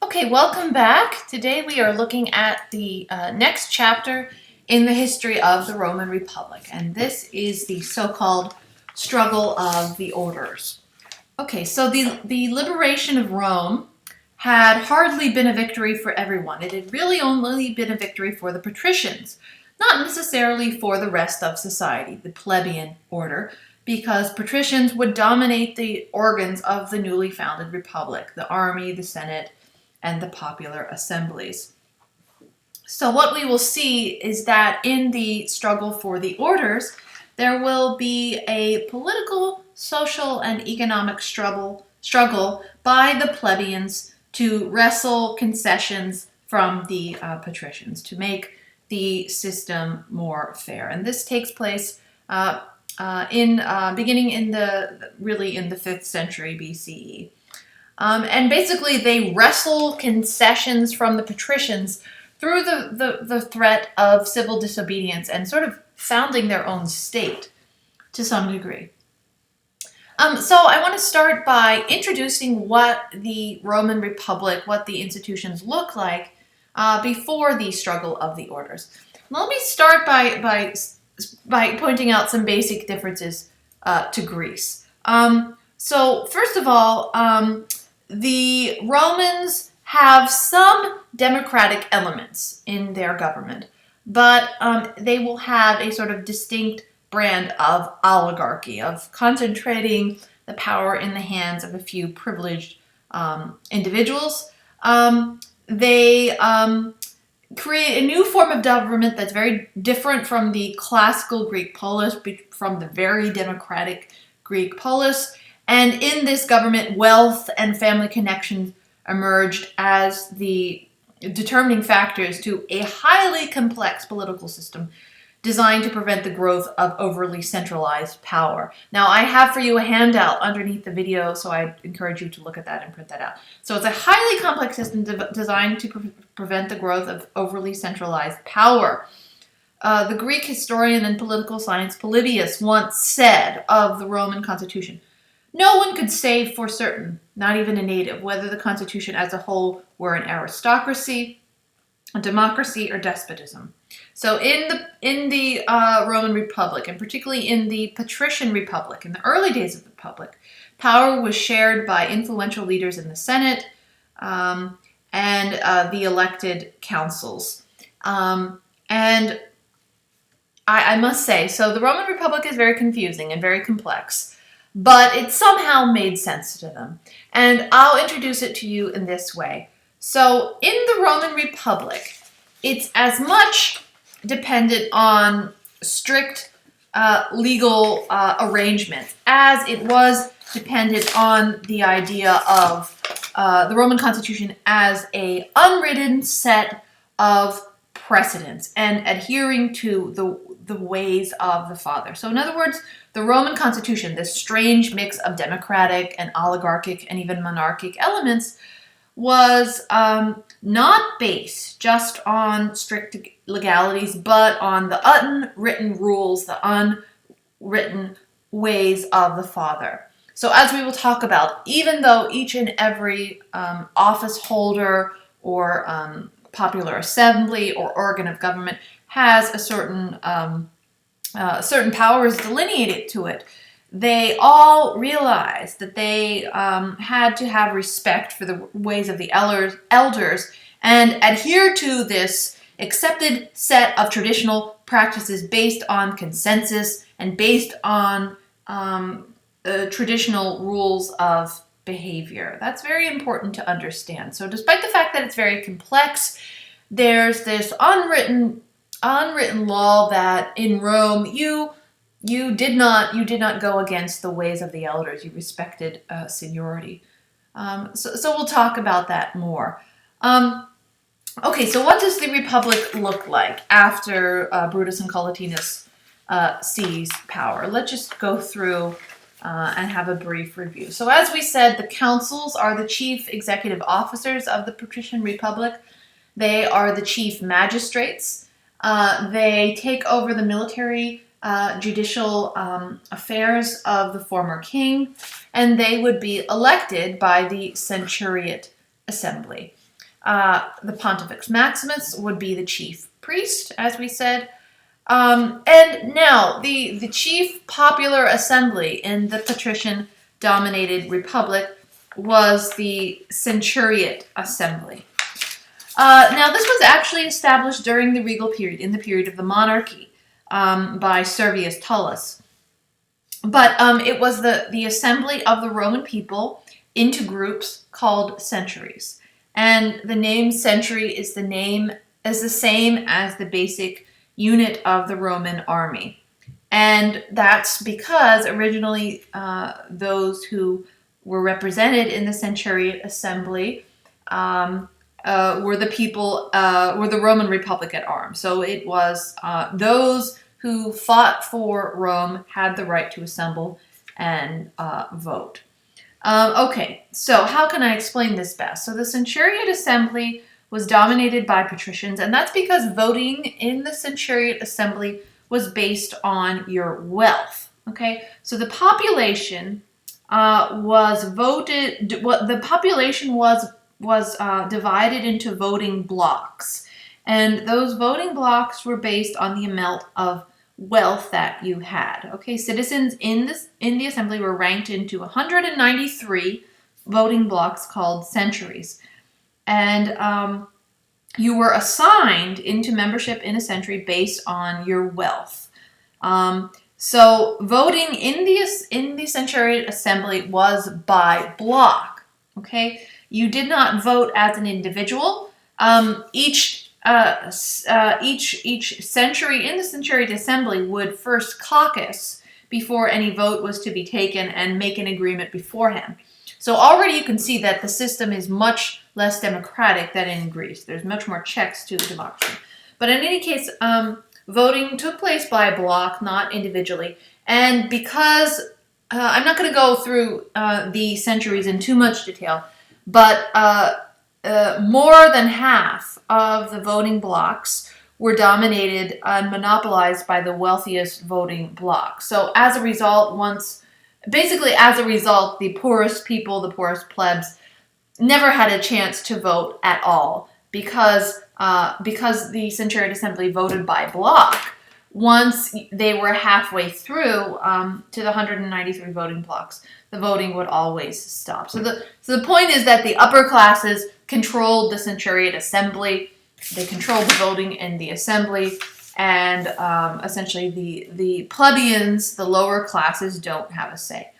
Okay, welcome back. Today we are looking at the next chapter in the history of the Roman Republic, and this is the so-called struggle of the orders. Okay, so the liberation of Rome had hardly been a victory for everyone. It had really only been a victory for the patricians, not necessarily for the rest of society, the plebeian order, because patricians would dominate the organs of the newly founded republic, the army, the senate, and the popular assemblies. So what we will see is that in the struggle for the orders, there will be a political, social, and economic struggle by the plebeians to wrestle concessions from the patricians to make the system more fair. And this takes place beginning in the 5th century BCE. And basically, they wrestle concessions from the patricians through the threat of civil disobedience and sort of founding their own state to some degree. So I want to start by introducing what the Roman Republic, what the institutions look like before the struggle of the orders. Let me start by pointing out some basic differences to Greece. So first of all, the Romans have some democratic elements in their government, but they will have a sort of distinct brand of oligarchy, of concentrating the power in the hands of a few privileged individuals. They create a new form of government that's very different from the classical Greek polis, from the very democratic Greek polis. And in this government, wealth and family connections emerged as the determining factors to a highly complex political system designed to prevent the growth of overly centralized power. Now, I have for you a handout underneath the video, so I encourage you to look at that and print that out. So it's a highly complex system designed to prevent the growth of overly centralized power. The Greek historian and political science Polybius once said of the Roman Constitution, "No one could say for certain, not even a native, whether the Constitution as a whole were an aristocracy, a democracy, or despotism." So in the Roman Republic, and particularly in the Patrician Republic, in the early days of the Republic, power was shared by influential leaders in the Senate and the elected councils. And I must say, so the Roman Republic is very confusing and very complex, but it somehow made sense to them. And I'll introduce it to you in this way. So in the Roman Republic, it's as much dependent on strict legal arrangements as it was dependent on the idea of the Roman Constitution as an unwritten set of precedents and adhering to the ways of the father. So in other words, the Roman Constitution, this strange mix of democratic and oligarchic and even monarchic elements, was not based just on strict legalities, but on the unwritten rules, the unwritten ways of the father. So as we will talk about, even though each and every office holder or popular assembly or organ of government has a certain powers delineated to it, they all realized that they had to have respect for the ways of the elders and adhere to this accepted set of traditional practices based on consensus and based on traditional rules of behavior. That's very important to understand. So despite the fact that it's very complex, there's this unwritten law that in Rome you did not go against the ways of the elders. You respected seniority. So we'll talk about that more. Okay, so what does the Republic look like after Brutus and Collatinus seize power? Let's just go through and have a brief review. So as we said, the councils are the chief executive officers of the Patrician Republic. They are the chief magistrates. They take over the military, judicial affairs of the former king, and they would be elected by the centuriate assembly. The Pontifex Maximus would be the chief priest, as we said. And now, the chief popular assembly in the patrician-dominated republic was the Centuriate Assembly. Now, this was actually established during the regal period, in the period of the monarchy, by Servius Tullus. But it was the assembly of the Roman people into groups called centuries. And the name century is the same as the basic unit of the Roman army. And that's because originally those who were represented in the Centuriate Assembly were the Roman Republic at arms. So it was those who fought for Rome had the right to assemble and vote. Okay, so how can I explain this best? So the Centuriate Assembly was dominated by patricians, and that's because voting in the Centuriate Assembly was based on your wealth. Okay, so the population was voted. The population was divided into voting blocks, and those voting blocks were based on the amount of wealth that you had. Okay, citizens in the assembly were ranked into 193 voting blocks called centuries, and you were assigned into membership in a century based on your wealth. So voting in the Centuriate Assembly was by block. Okay, you did not vote as an individual. Each century in the Centuriate Assembly would first caucus before any vote was to be taken and make an agreement beforehand. So already you can see that the system is much less democratic than in Greece. There's much more checks to democracy. But in any case, voting took place by block, not individually. And because, I'm not going to go through the centuries in too much detail, but more than half of the voting blocks were dominated and monopolized by the wealthiest voting bloc. So as a result, the poorest people, the poorest plebs, never had a chance to vote at all because the Centuriate Assembly voted by block. Once they were halfway through to the 193 voting blocks, the voting would always stop. So the point is that the upper classes controlled the Centuriate Assembly. They controlled the voting in the assembly, and essentially the plebeians, the lower classes, don't have a say.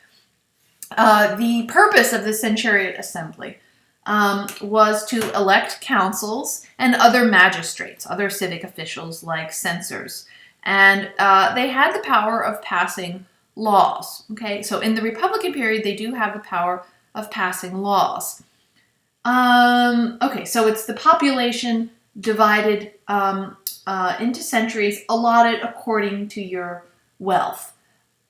The purpose of the Centuriate Assembly was to elect councils and other magistrates, other civic officials like censors, and they had the power of passing laws. Okay, so in the Republican period, they do have the power of passing laws. Okay, so it's the population divided into centuries, allotted according to your wealth.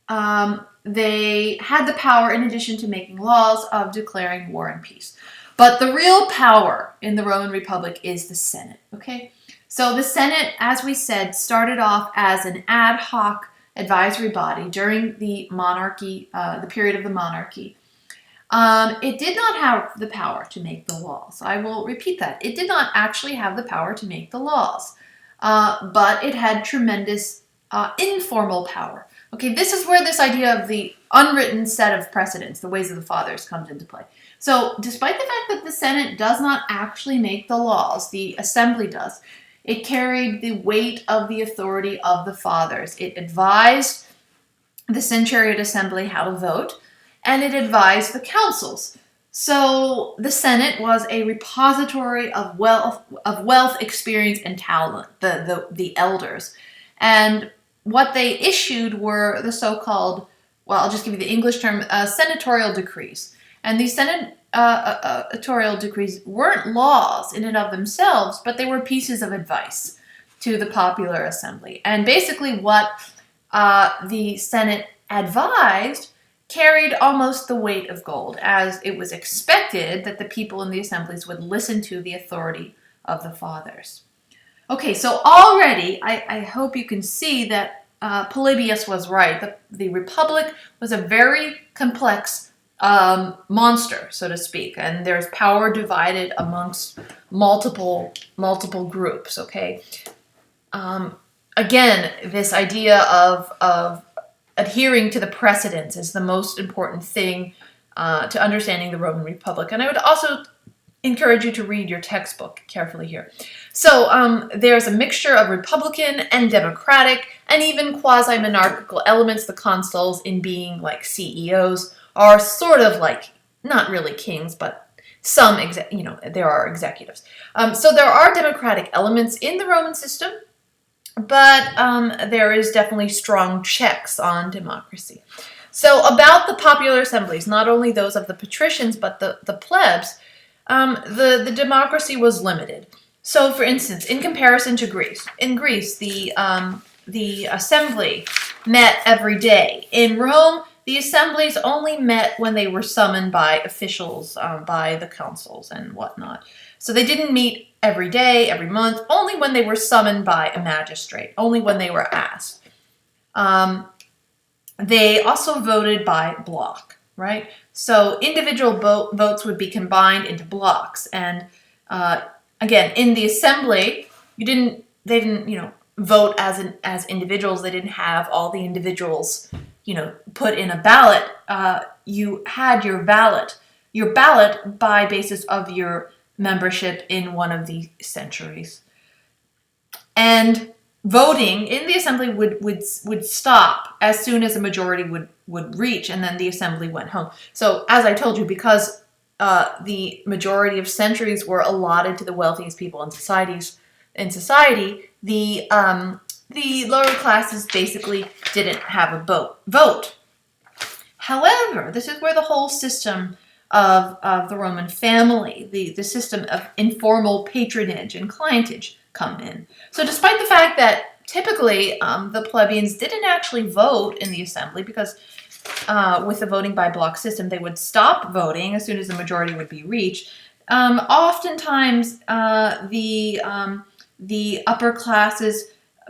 They had the power, in addition to making laws, of declaring war and peace. But the real power in the Roman Republic is the Senate, okay? So the Senate, as we said, started off as an ad hoc advisory body during the monarchy, the period of the monarchy. It did not have the power to make the laws. I will repeat that. It did not actually have the power to make the laws, but it had tremendous informal power. Okay, this is where this idea of the unwritten set of precedents, the ways of the fathers, comes into play. So despite the fact that the Senate does not actually make the laws, the assembly does, it carried the weight of the authority of the fathers. It advised the Centuriate Assembly how to vote, and it advised the councils. So the Senate was a repository of wealth, experience, and talent, the elders. And what they issued were the so-called, well, I'll just give you the English term, senatorial decrees. And these senatorial decrees weren't laws in and of themselves, but they were pieces of advice to the popular assembly. And basically what the Senate advised carried almost the weight of gold, as it was expected that the people in the assemblies would listen to the authority of the fathers. Okay, so already I hope you can see that Polybius was right. The Republic was a very complex monster, so to speak, and there's power divided amongst multiple groups. Okay. Again, this idea of adhering to the precedents is the most important thing to understanding the Roman Republic. And I would also encourage you to read your textbook carefully here. So there's a mixture of republican and democratic and even quasi-monarchical elements. The consuls, in being like CEOs, are sort of like, not really kings, but some, there are executives. So there are democratic elements in the Roman system, but there is definitely strong checks on democracy. So about the popular assemblies, not only those of the patricians, but the plebs, the democracy was limited. So, for instance, in comparison to Greece, in Greece, the assembly met every day. In Rome, the assemblies only met when they were summoned by officials, by the consuls and whatnot. So they didn't meet every day, every month, only when they were summoned by a magistrate, only when they were asked. They also voted by block, right? So individual votes would be combined into blocks. And again, in the assembly, they didn't vote as individuals. They didn't have all the individuals, put in a ballot. You had your ballot by basis of your membership in one of the centuries. And voting in the assembly would stop as soon as a majority would reach, and then the assembly went home. So as I told you, because the majority of centuries were allotted to the wealthiest people in society, the lower classes basically didn't have a vote. However, this is where the whole system of the Roman family, the system of informal patronage and clientage, come in. So despite the fact that typically the plebeians didn't actually vote in the assembly, because with the voting by block system, they would stop voting as soon as the majority would be reached. Oftentimes, the upper classes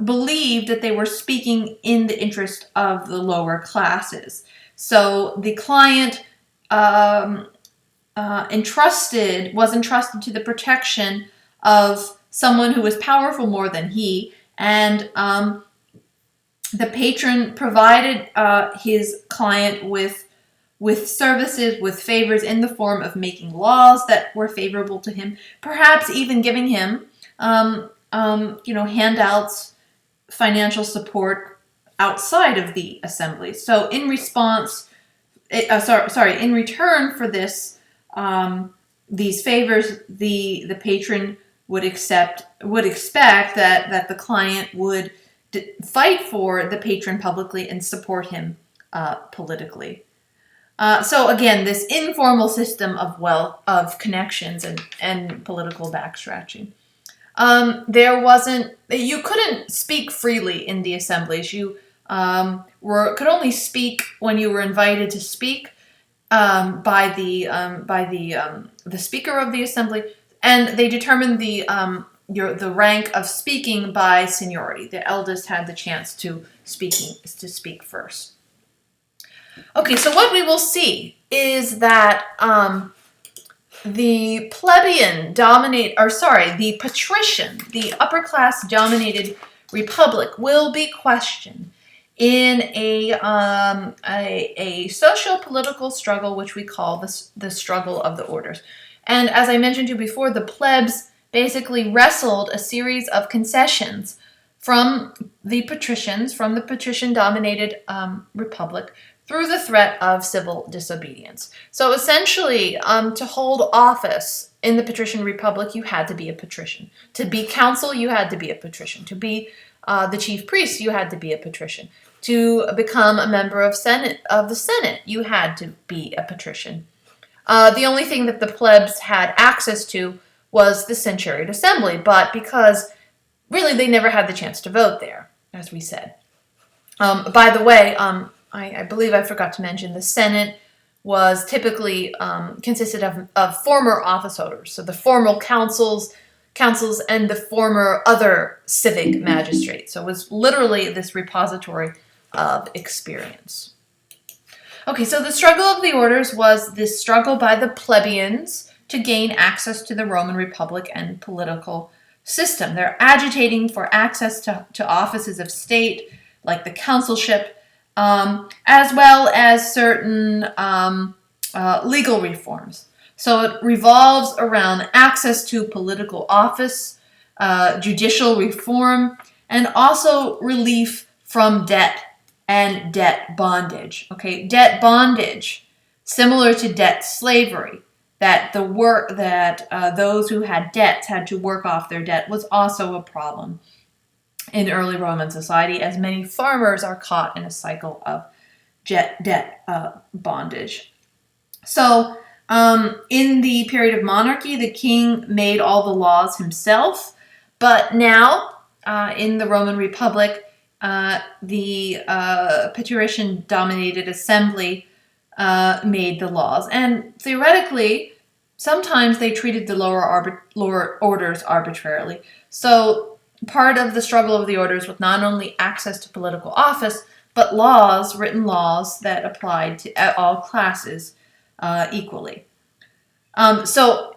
believed that they were speaking in the interest of the lower classes. So the client was entrusted to the protection of someone who was powerful more than he, and the patron provided his client with services, with favors in the form of making laws that were favorable to him, perhaps even giving him handouts, financial support outside of the assembly. So in return for this, these favors, the patron would expect that the client would fight for the patron publicly and support him politically. So again, this informal system of connections and political backstretching. You couldn't speak freely in the assemblies. You could only speak when you were invited to speak by the speaker of the assembly, and they determined the rank of speaking by seniority. The eldest had the chance to speak first. Okay, so what we will see is that the patrician, the upper class dominated republic will be questioned in a socio-political struggle, which we call the struggle of the orders. And as I mentioned to you before, the plebs basically wrestled a series of concessions from the patricians, from the patrician-dominated republic, through the threat of civil disobedience. So essentially, to hold office in the patrician republic, you had to be a patrician. To be consul, you had to be a patrician. To be the chief priest, you had to be a patrician. To become a member of the Senate, you had to be a patrician. The only thing that the plebs had access to was the centuriate assembly, but because really they never had the chance to vote there, as we said. By the way, I believe I forgot to mention the Senate was typically consisted of former office holders, so the formal councils and the former other civic magistrates. So it was literally this repository of experience. Okay, so the struggle of the orders was this struggle by the plebeians to gain access to the Roman Republic and political system. They're agitating for access to offices of state, like the consulship, as well as certain legal reforms. So it revolves around access to political office, judicial reform, and also relief from debt and debt bondage. Okay, debt bondage, similar to debt slavery, that those who had debts had to work off their debt, was also a problem in early Roman society, as many farmers are caught in a cycle of debt bondage. So in the period of monarchy, the king made all the laws himself, but now in the Roman Republic, the patrician-dominated assembly made the laws. And theoretically, sometimes they treated the lower orders arbitrarily. So part of the struggle of the orders was not only access to political office, but laws, written laws that applied to all classes equally. So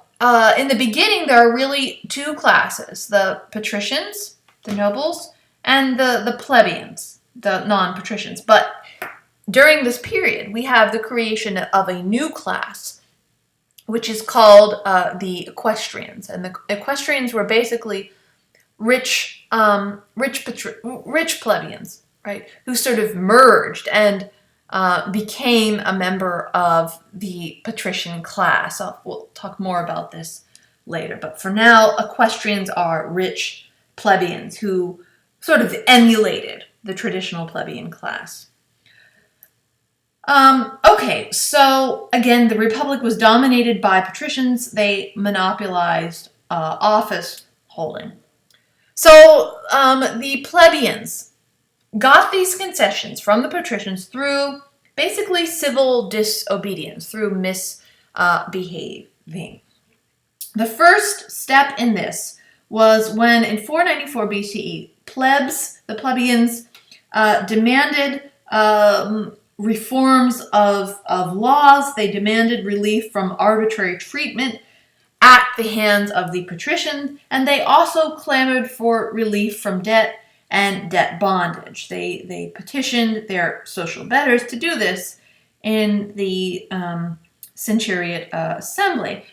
in the beginning, there are really two classes: the patricians, the nobles, and the plebeians, the non-patricians. But during this period, we have the creation of a new class, which is called the equestrians. And the equestrians were basically rich plebeians, right, who sort of merged and became a member of the patrician class. We'll talk more about this later. But for now, equestrians are rich plebeians who sort of emulated the traditional plebeian class. Okay, so again, the Republic was dominated by patricians. They monopolized office holding. So the plebeians got these concessions from the patricians through basically civil disobedience, through misbehaving. The first step in this was when in 494 BCE, the plebeians demanded reforms of laws. They demanded relief from arbitrary treatment at the hands of the patricians, and they also clamored for relief from debt and debt bondage. They petitioned their social betters to do this in the centuriate assembly.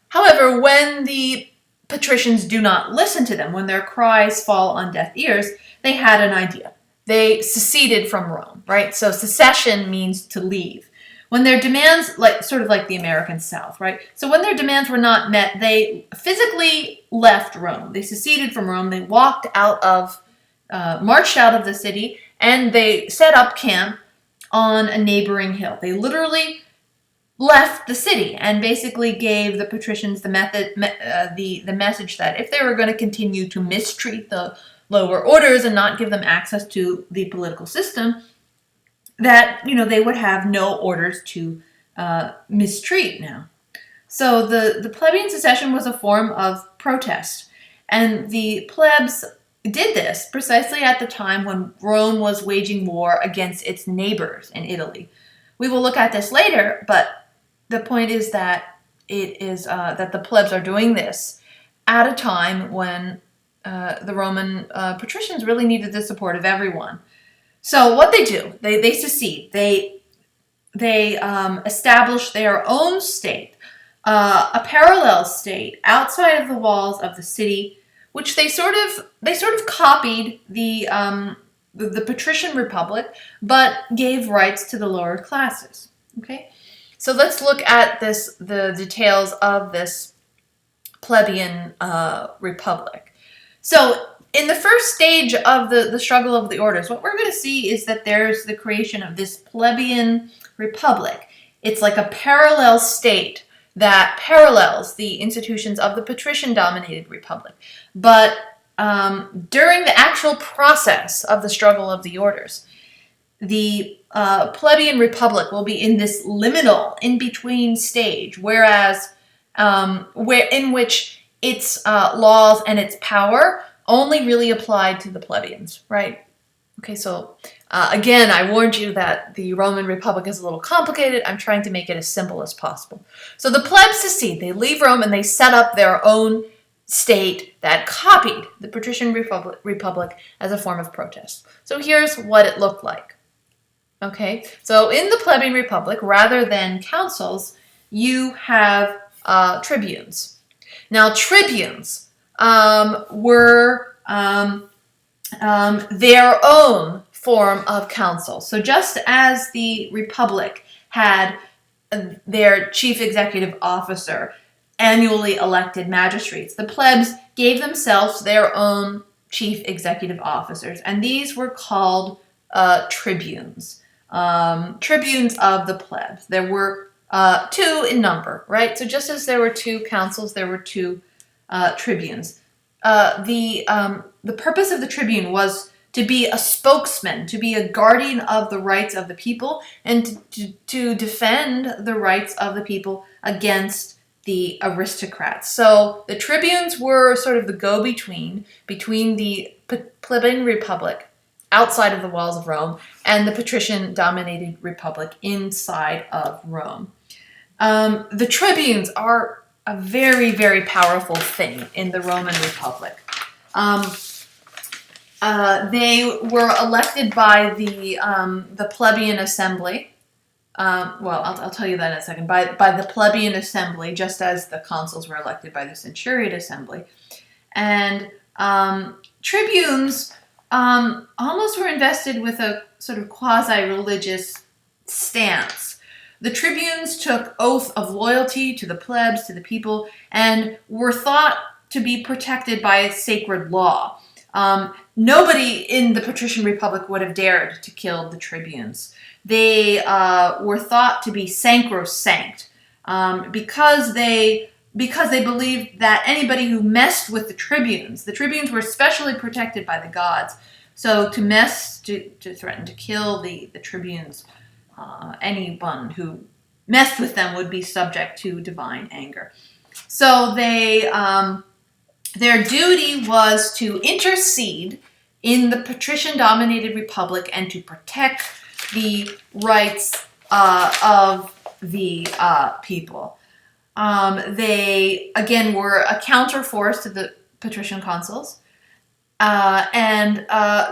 However, when the patricians do not listen to them, when their cries fall on deaf ears, they had an idea. They seceded from Rome, right? So secession means to leave. When their demands, sort of like the American South, right? So when their demands were not met, they physically left Rome. They seceded from Rome. They marched out of the city, and they set up camp on a neighboring hill. They literally left the city and basically gave the patricians the message that if they were going to continue to mistreat the lower orders and not give them access to the political system, that they would have no orders to mistreat now. So the plebeian secession was a form of protest, and the plebs did this precisely at the time when Rome was waging war against its neighbors in Italy. We will look at this later, but the point is that it is that the plebs are doing this at a time when the Roman patricians really needed the support of everyone. So what they do, they secede. They establish their own state, a parallel state outside of the walls of the city, which they sort of copied the patrician republic, but gave rights to the lower classes. Okay, so let's look at the details of this plebeian republic. So in the first stage of the struggle of the orders, what we're going to see is that there's the creation of this plebeian republic. It's like a parallel state that parallels the institutions of the patrician-dominated republic. But during the actual process of the struggle of the orders, the plebeian republic will be in this liminal, in-between stage, whereas in which its laws and its power only really applied to the plebeians, right? Okay, so again, I warned you that the Roman Republic is a little complicated. I'm trying to make it as simple as possible. So the plebs secede. They leave Rome and they set up their own state that copied the Patrician Republic as a form of protest. So here's what it looked like. Okay, so in the plebeian republic, rather than consuls, you have tribunes. Now, tribunes were their own form of council. So just as the republic had their chief executive officer, annually elected magistrates, the plebs gave themselves their own chief executive officers, and these were called tribunes. Tribunes of the plebs. There were two in number, right? So just as there were two councils, there were two tribunes. The purpose of the tribune was to be a spokesman, to be a guardian of the rights of the people, and to defend the rights of the people against the aristocrats. So the tribunes were sort of the go-between between the plebeian republic outside of the walls of Rome and the patrician-dominated republic inside of Rome. The tribunes are a very, very powerful thing in the Roman Republic. They were elected by the plebeian assembly. I'll tell you that in a second. By the plebeian assembly, just as the consuls were elected by the centuriate assembly. And tribunes almost were invested with a sort of quasi-religious stance. The tribunes took oath of loyalty to the plebs, to the people, and were thought to be protected by sacred law. Nobody in the patrician republic would have dared to kill the tribunes. They were thought to be sacrosanct because they believed that anybody who messed with the tribunes were especially protected by the gods. So to threaten to kill the tribunes, anyone who messed with them would be subject to divine anger. So their duty was to intercede in the patrician-dominated republic and to protect the rights of the people. They, again, were a counterforce to the patrician consuls, and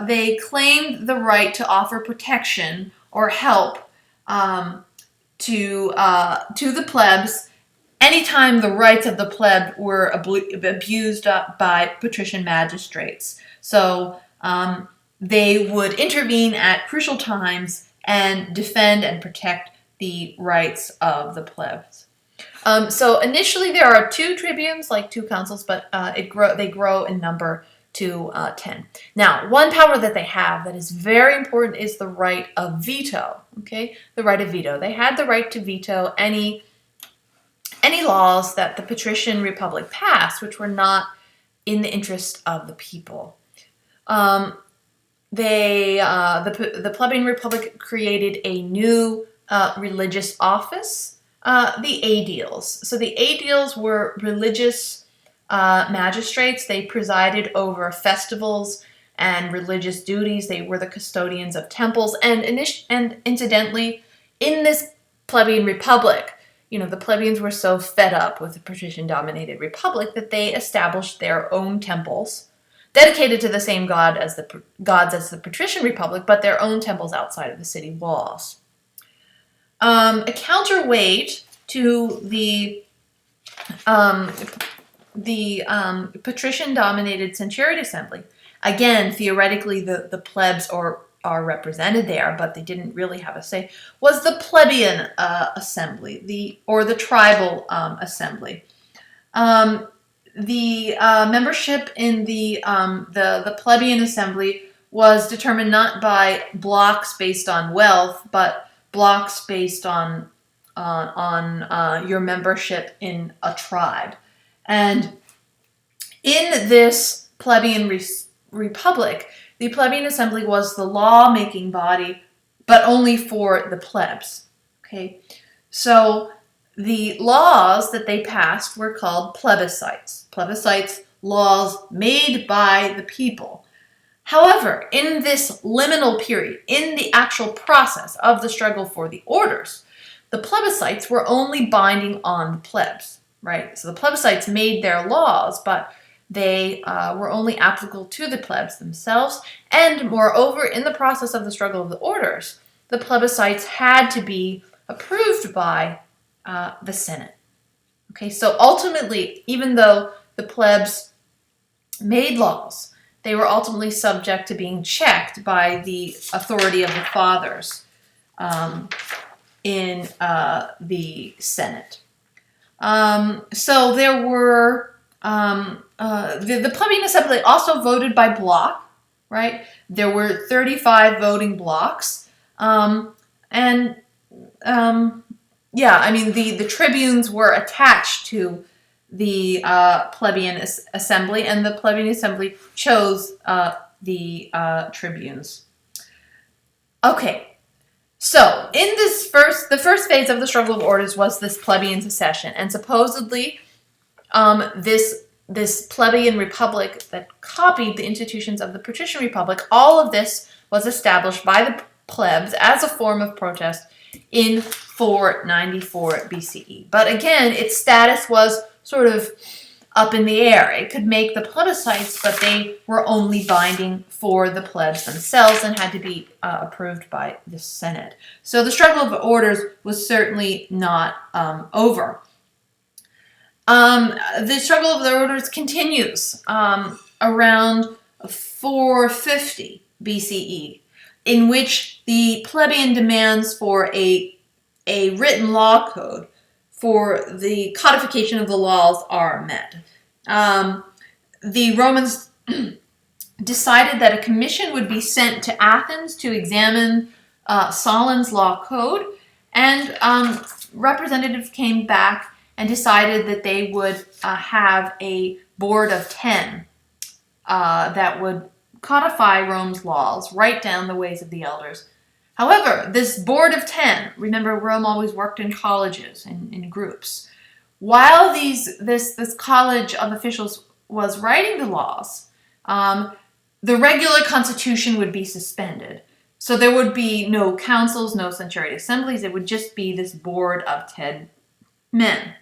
they claimed the right to offer protection or help to the plebs anytime the rights of the pleb were abused by patrician magistrates. So they would intervene at crucial times and defend and protect the rights of the plebs. So initially there are two tribunes, like two consuls, but they grow in number to 10. Now, one power that they have that is very important is the right of veto. Okay, the right of veto. They had the right to veto any laws that the patrician republic passed, which were not in the interest of the people. The plebeian republic created a new religious office, the aediles. So the aediles were religious magistrates. They presided over festivals and religious duties. They were the custodians of temples. And incidentally, in this plebeian republic, the plebeians were so fed up with the patrician-dominated republic that they established their own temples, dedicated to the same gods as the patrician republic, but their own temples outside of the city walls. A counterweight to the patrician-dominated centuriate assembly, again, theoretically, the plebs are represented there, but they didn't really have a say, was the plebeian assembly, the tribal assembly. The membership in the plebeian assembly was determined not by blocks based on wealth, but blocks based on your membership in a tribe. And in this plebeian republic, the plebeian assembly was the law-making body, but only for the plebs. Okay, so the laws that they passed were called plebiscites. Plebiscites, laws made by the people. However, in this liminal period, in the actual process of the struggle for the orders, the plebiscites were only binding on the plebs, right? So the plebiscites made their laws, but they were only applicable to the plebs themselves. And moreover, in the process of the struggle of the orders, the plebiscites had to be approved by the Senate. Okay, so ultimately, even though the plebs made laws, they were ultimately subject to being checked by the authority of the fathers in the Senate. So there were, the plebeian assembly also voted by block, right? There were 35 voting blocks. The tribunes were attached to the plebeian assembly, and the plebeian assembly chose the tribunes. Okay, so in the first phase of the struggle of orders was this plebeian secession, and supposedly this plebeian republic that copied the institutions of the patrician republic, all of this was established by the plebs as a form of protest in 494 BCE. But again, its status was sort of up in the air. It could make the plebiscites, but they were only binding for the plebs themselves and had to be approved by the Senate. So the struggle of orders was certainly not over. The struggle of the orders continues around 450 BCE, in which the plebeian demands for a written law code for the codification of the laws are met. The Romans decided that a commission would be sent to Athens to examine Solon's law code, and representatives came back and decided that they would have a board of 10 that would codify Rome's laws, write down the ways of the elders. However, this board of 10, remember Rome always worked in colleges and in groups. While this college of officials was writing the laws, the regular constitution would be suspended. So there would be no councils, no centuriate assemblies. It would just be this board of 10 men.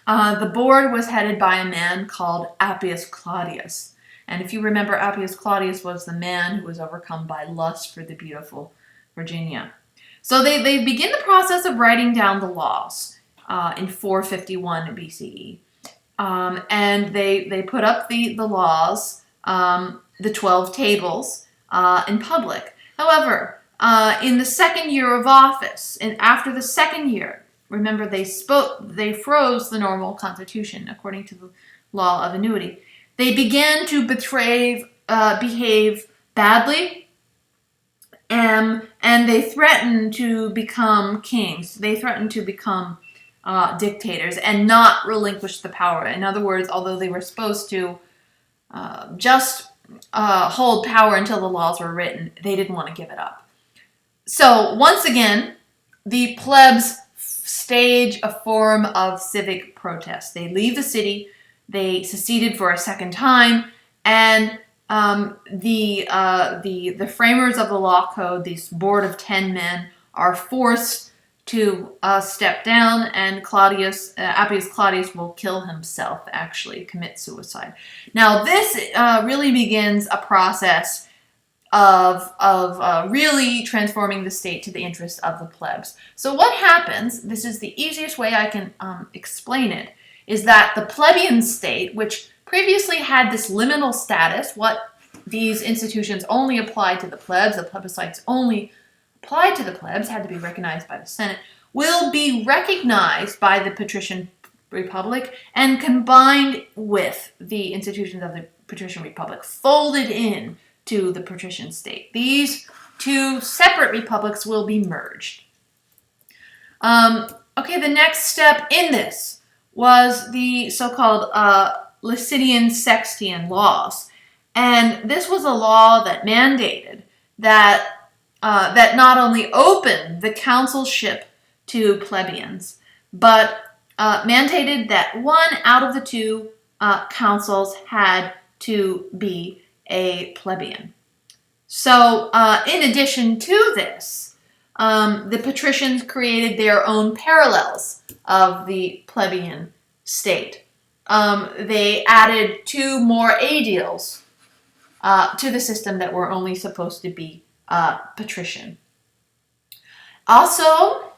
The board was headed by a man called Appius Claudius. And if you remember, Appius Claudius was the man who was overcome by lust for the beautiful Virginia. So they begin the process of writing down the laws in 451 BCE. And they put up the laws, the 12 tables, in public. However, in the second year of office, and after the second year, remember they froze the normal constitution according to the law of annuity. They began to behave badly, and they threatened to become kings. They threatened to become dictators and not relinquish the power. In other words, although they were supposed to just hold power until the laws were written, they didn't want to give it up. So once again, the plebs stage a form of civic protest. They leave the city. They seceded for a second time, and the framers of the law code, this board of 10 men, are forced to step down, and Appius Claudius will kill himself, actually commit suicide. Now this really begins a process of really transforming the state to the interest of the plebs. So what happens, this is the easiest way I can explain it, is that the plebeian state, which previously had this liminal status, what these institutions only applied to the plebs, the plebiscites only applied to the plebs, had to be recognized by the Senate, will be recognized by the patrician republic and combined with the institutions of the patrician republic, folded in to the patrician state. These two separate republics will be merged. The next step in this was the so-called Licinian Sextian laws. And this was a law that mandated that not only opened the consulship to plebeians, but mandated that one out of the two consuls had to be a plebeian. So in addition to this, the patricians created their own parallels of the plebeian state. They added 2 more aediles to the system that were only supposed to be patrician. Also,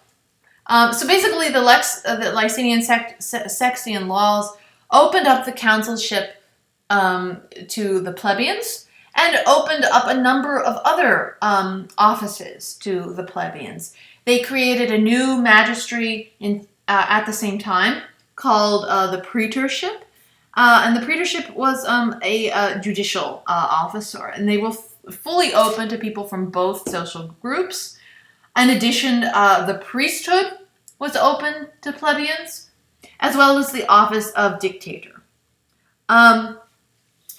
so basically the Licinian Sextian laws opened up the consulship to the plebeians and opened up a number of other offices to the plebeians. They created a new magistracy at the same time called the praetorship. And the praetorship was a judicial officer, and they were fully open to people from both social groups. In addition, the priesthood was open to plebeians, as well as the office of dictator.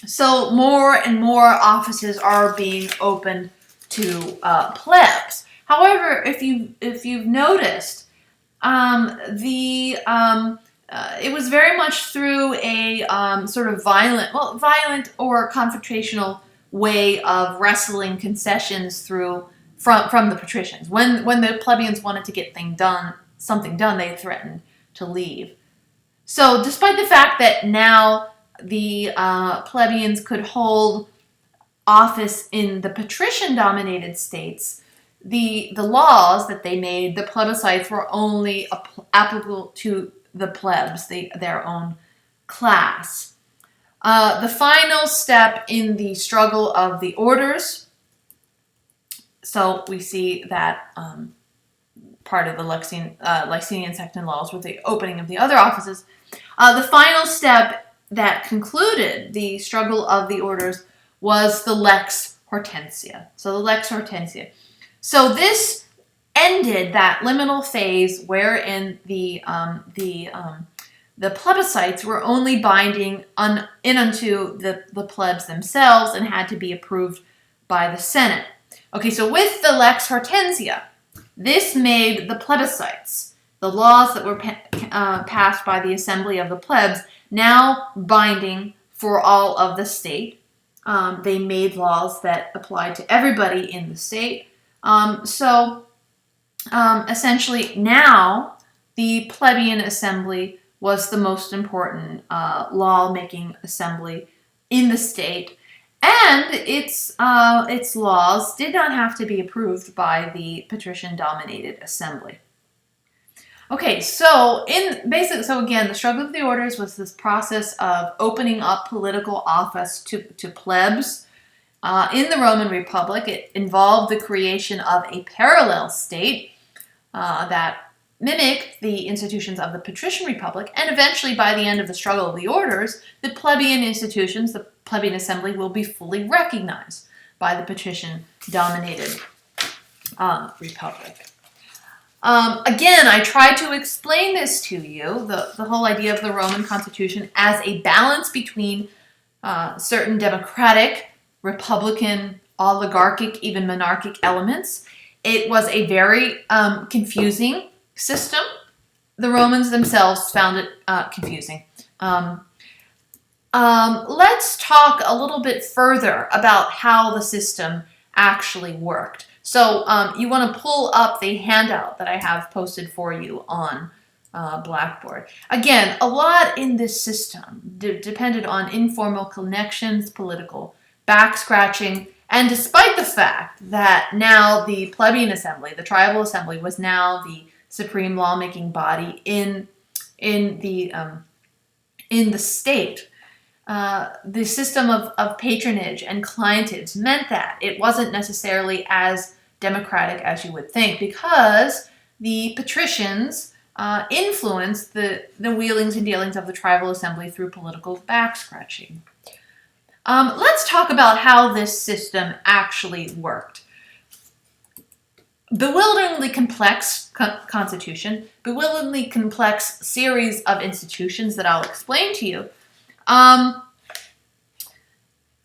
So more and more offices are being opened to plebs. However, if you've noticed, it was very much through a sort of violent or confrontational way of wrestling concessions from the patricians. When the plebeians wanted to get something done, they threatened to leave. So, despite the fact that now the plebeians could hold office in the patrician-dominated states, the laws that they made, the plebiscites, were only applicable to the plebs, their own class. The final step in the struggle of the orders, so we see that part of the Licinian Sextian laws with the opening of the other offices. The final step that concluded the struggle of the orders was the Lex Hortensia. So the Lex Hortensia. So this ended that liminal phase wherein the plebiscites were only binding unto the plebs themselves and had to be approved by the Senate. Okay, so with the Lex Hortensia, this made the plebiscites, the laws that were passed by the assembly of the plebs, now binding for all of the state. They made laws that applied to everybody in the state. Essentially now the plebeian assembly was the most important law-making assembly in the state, and its laws did not have to be approved by the patrician-dominated assembly. Okay, so again, the struggle of the orders was this process of opening up political office to plebs. In the Roman Republic, it involved the creation of a parallel state that mimicked the institutions of the Patrician Republic, and eventually, by the end of the struggle of the orders, the plebeian institutions, the plebeian assembly, will be fully recognized by the patrician-dominated republic. Again, I tried to explain this to you, the whole idea of the Roman Constitution, as a balance between certain democratic, republican, oligarchic, even monarchic elements. It was a very confusing system. The Romans themselves found it confusing. Let's talk a little bit further about how the system actually worked. So you want to pull up the handout that I have posted for you on Blackboard. Again, a lot in this system depended on informal connections, political back-scratching, and despite the fact that now the plebeian assembly, the tribal assembly, was now the supreme lawmaking body in the state, the system of patronage and clientage meant that it wasn't necessarily as democratic as you would think, because the patricians influenced the wheelings and dealings of the tribal assembly through political back-scratching. Let's talk about how this system actually worked. Bewilderingly complex constitution, bewilderingly complex series of institutions that I'll explain to you.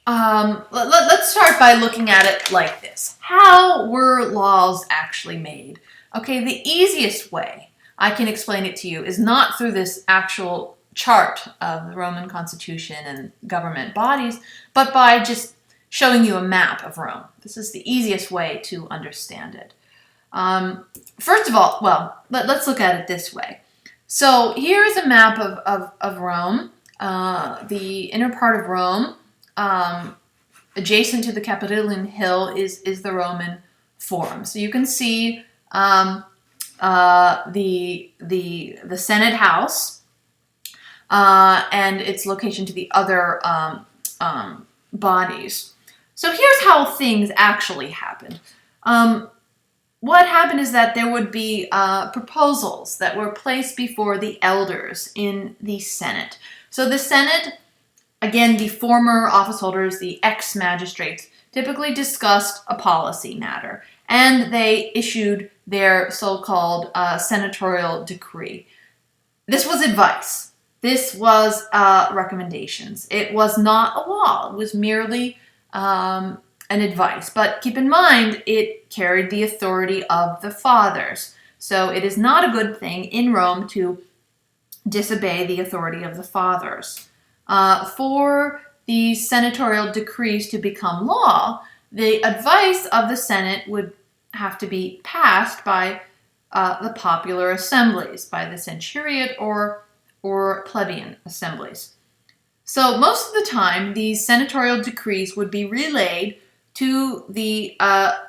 Let's start by looking at it like this. How were laws actually made? Okay, the easiest way I can explain it to you is not through this actual chart of the Roman Constitution and government bodies, but by just showing you a map of Rome. This is the easiest way to understand it. First of all, well, let's look at it this way. So here is a map of Rome, the inner part of Rome. Adjacent to the Capitoline Hill is the Roman Forum. So you can see the Senate House and its location to the other bodies. So here's how things actually happened. What happened is that there would be proposals that were placed before the elders in the Senate. So the Senate, again, the former office holders, the ex-magistrates, typically discussed a policy matter, and they issued their so-called senatorial decree. This was advice. This was recommendations. It was not a law. It was merely an advice. But keep in mind, it carried the authority of the fathers. So it is not a good thing in Rome to disobey the authority of the fathers. For these senatorial decrees to become law, the advice of the Senate would have to be passed by the popular assemblies, by the centuriate or plebeian assemblies. So most of the time, these senatorial decrees would be relayed to the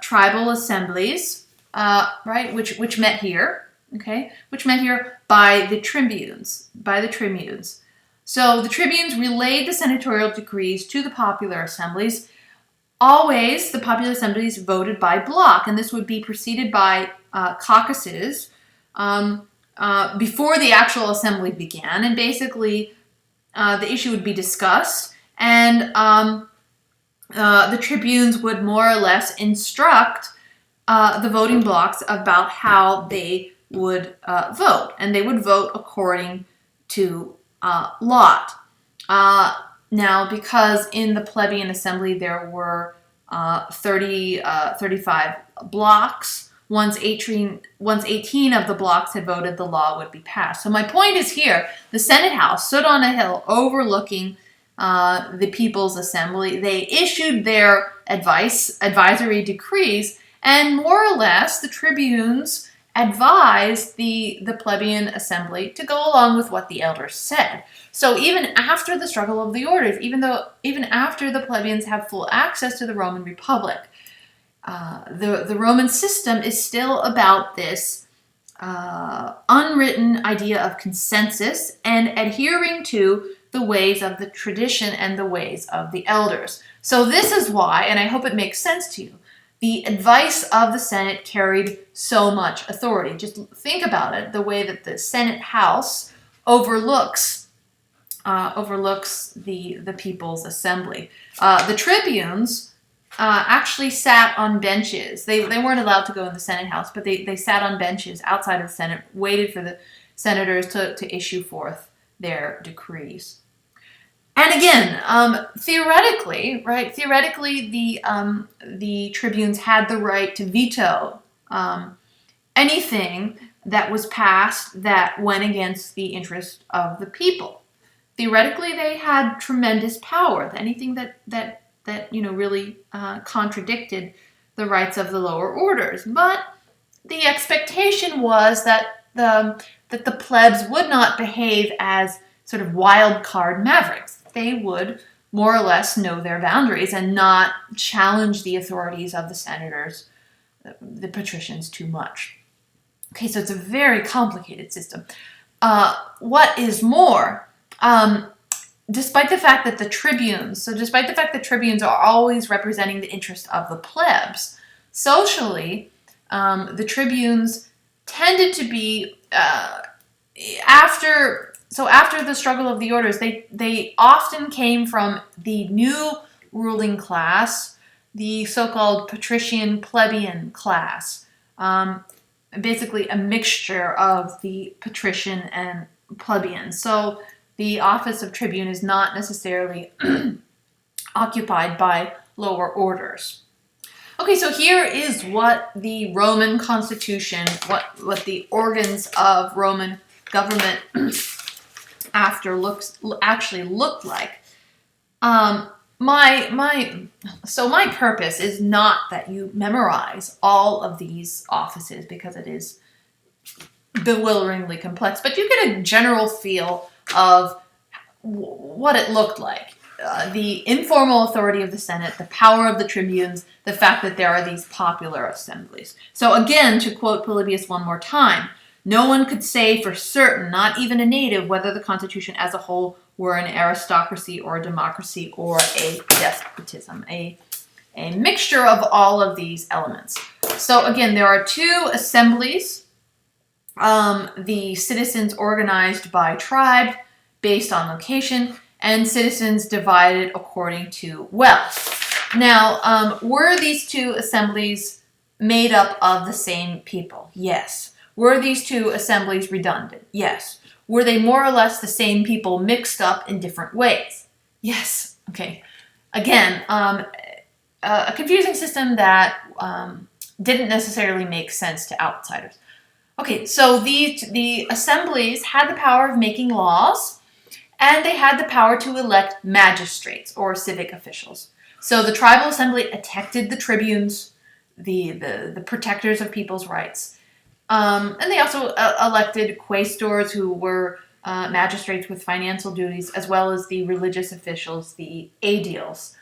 tribal assemblies, right, which met here, okay, which met here by the tribunes, So the tribunes relayed the senatorial decrees to the popular assemblies. Always, the popular assemblies voted by block, and this would be preceded by caucuses before the actual assembly began. And basically, the issue would be discussed, and the tribunes would more or less instruct the voting blocks about how they would vote, and they would vote according to lot. Now, because in the plebeian assembly there were 35 blocks, once 18 of the blocks had voted, the law would be passed. So my point is here, the Senate House stood on a hill overlooking the People's Assembly. They issued their advisory decrees, and more or less the tribunes advised the plebeian assembly to go along with what the elders said. So even after the struggle of the orders, even after the plebeians have full access to the Roman Republic, the Roman system is still about this unwritten idea of consensus and adhering to the ways of the tradition and the ways of the elders. So this is why, and I hope it makes sense to you, the advice of the Senate carried so much authority. Just think about it, the way that the Senate House overlooks the People's Assembly. The tribunes actually sat on benches. They weren't allowed to go in the Senate House, but they sat on benches outside of the Senate, waited for the senators to issue forth their decrees. And again, theoretically, the tribunes had the right to veto anything that was passed that went against the interest of the people. Theoretically, they had tremendous power. Anything that really contradicted the rights of the lower orders. But the expectation was that the plebs would not behave as sort of wild card mavericks. They would more or less know their boundaries and not challenge the authorities of the senators, the patricians, too much. Okay, so it's a very complicated system. What is more, despite the fact that the tribunes are always representing the interest of the plebs, socially, the tribunes tended to be, after the struggle of the orders, they often came from the new ruling class, the so-called patrician plebeian class, basically a mixture of the patrician and plebeian. So the office of tribune is not necessarily occupied by lower orders. Okay, so here is what the Roman constitution, what the organs of Roman government actually looked like. my purpose is not that you memorize all of these offices because it is bewilderingly complex, but you get a general feel of what it looked like. The informal authority of the Senate, the power of the tribunes, the fact that there are these popular assemblies. So again, to quote Polybius one more time, no one could say for certain, not even a native, whether the Constitution as a whole were an aristocracy or a democracy or a despotism, a mixture of all of these elements. So again, there are two assemblies. The citizens organized by tribe based on location, and citizens divided according to wealth. Now, were these two assemblies made up of the same people? Yes. Were these two assemblies redundant? Yes. Were they more or less the same people mixed up in different ways? Yes. Okay. Again, a confusing system that didn't necessarily make sense to outsiders. Okay, so the assemblies had the power of making laws, and they had the power to elect magistrates or civic officials. So the tribal assembly elected the tribunes, the protectors of people's rights. And they also elected quaestors, who were magistrates with financial duties, as well as the religious officials, the aediles.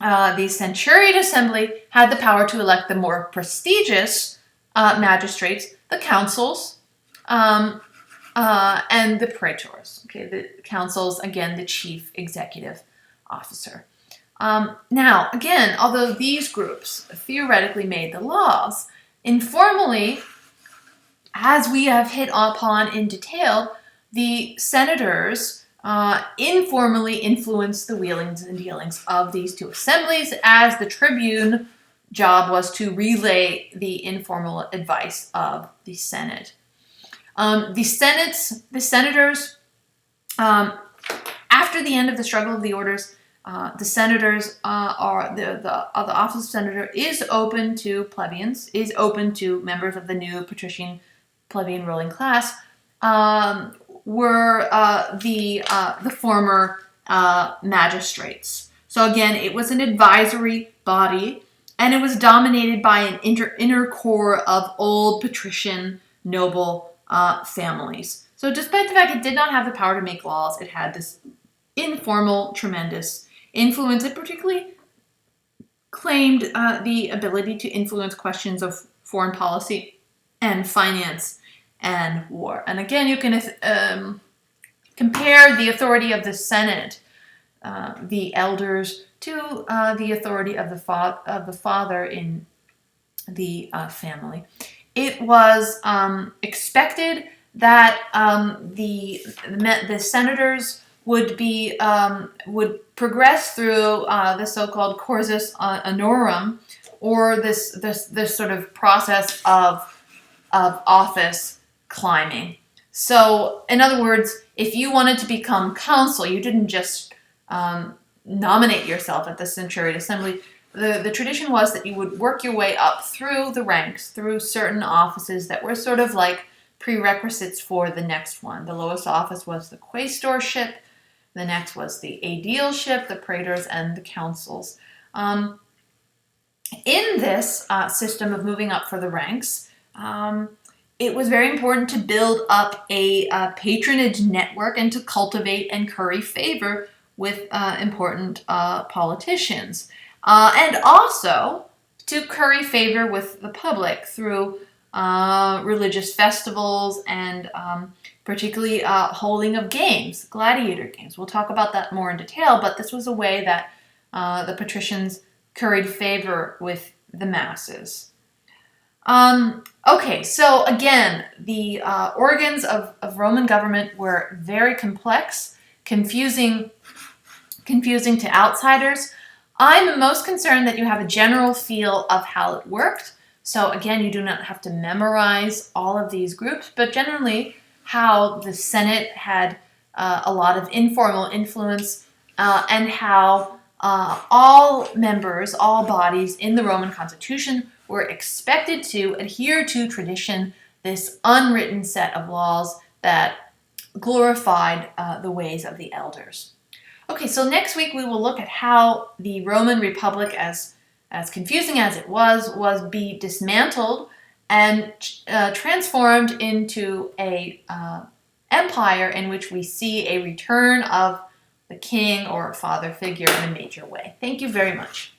The centuriate assembly had the power to elect the more prestigious magistrates, the consuls, and the praetors. Okay, the consuls, again, the chief executive officer. Now, again, although these groups theoretically made the laws, informally, as we have hit upon in detail, the senators informally influenced the wheelings and dealings of these two assemblies, as the tribune job was to relay the informal advice of the Senate. The senators, after the end of the struggle of the orders, the senators the office of senator is open to plebeians, is open to members of the new patrician plebeian ruling class, were the former magistrates. So again, it was an advisory body, and it was dominated by an inner core of old patrician noble families. So despite the fact it did not have the power to make laws, it had this informal, tremendous influence. It particularly claimed the ability to influence questions of foreign policy and finance and war. And again, you can compare the authority of the Senate, the elders, to the authority of the father in the family. It was expected that the senators would progress through the so-called cursus honorum, or this sort of process of office climbing. So, in other words, if you wanted to become consul, you didn't just nominate yourself at the centuriate assembly. The tradition was that you would work your way up through the ranks, through certain offices that were sort of like prerequisites for the next one. The lowest office was the quaestorship. The next was the aedileship, the praetors, and the consuls. In this system of moving up for the ranks, it was very important to build up a patronage network and to cultivate and curry favor with important politicians. And also to curry favor with the public through religious festivals and particularly holding of games, gladiator games. We'll talk about that more in detail, but this was a way that the patricians curried favor with the masses. Okay, so again, the organs of Roman government were very complex, confusing to outsiders. I'm most concerned that you have a general feel of how it worked. So again, you do not have to memorize all of these groups, but generally how the Senate had a lot of informal influence, and how all members, all bodies in the Roman Constitution were expected to adhere to tradition, this unwritten set of laws that glorified the ways of the elders. Okay, so next week we will look at how the Roman Republic, as confusing as it was be dismantled and transformed into a empire in which we see a return of the king or father figure in a major way. Thank you very much.